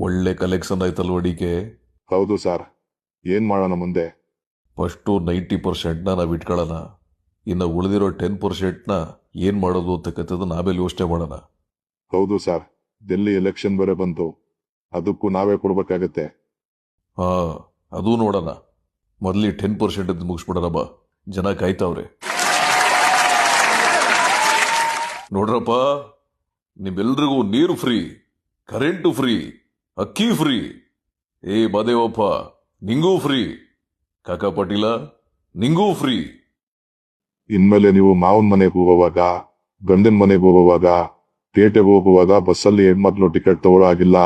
ಒಳ್ಳೆ collection ಆಯ್ತಲ್ವ DK. ಹೌದು sir. ಏನ್ ಮಾಡೋಣ ಮುಂದೆ? ಫಸ್ಟು 90%ನ ನಾವು ಇಟ್ಕೊಳ್ಳೋಣ. ಇನ್ನು ಉಳಿದಿರೋ 10%ನ ಏನು ಮಾಡೋದು ಅಂತಕ್ಕಂಥದ್ದು ಆಮೇಲೆ ಯೋಚನೆ ಮಾಡೋಣ. ಹೌದು ಸರ್. ಡೆಲ್ಲಿ ಎಲೆಕ್ಷನ್ ಬೇರೆ ಬಂತು, ಅದಕ್ಕೂ ನಾವೇ ಕೊಡ್ಬೇಕಾಗತ್ತೆ. ಹಾ, ಅದೂ ನೋಡೋಣ. ಮೊದಲಿ 10% ಮುಗಿಸ್ಬಿಡೋಣ ಬಾ, ಜನ ಕಾಯ್ತಾವ್ರೆ. ನೋಡ್ರಪ್ಪ, ನಿಮ್ಮೆಲ್ರಿಗೂ ನೀರು ಫ್ರೀ, ಕರೆಂಟು ಫ್ರೀ, ಅಕ್ಕಿ ಫ್ರೀ. ಏ ಬಾದೇವಪ್ಪ, ನಿಂಗೂ ಫ್ರೀ. ಕಾಕಾ ಪಾಟೀಲ, ನಿಂಗೂ ಫ್ರೀ. ಇನ್ಮೇಲೆ ನೀವು ಮಾವನ್ ಮನೆಗೆ ಹೋಗುವಾಗ, ಗಂಡನ ಮನೆಗೆ ಹೋಗುವಾಗ, ಪೇಟೆಗೆ ಹೋಗುವಾಗ ಬಸ್ಸಲ್ಲಿ ಹೆಣ್ಮಕ್ಳು ಟಿಕೆಟ್ ತಗೊಳ್ಳೋ ಆಗಿಲ್ಲ.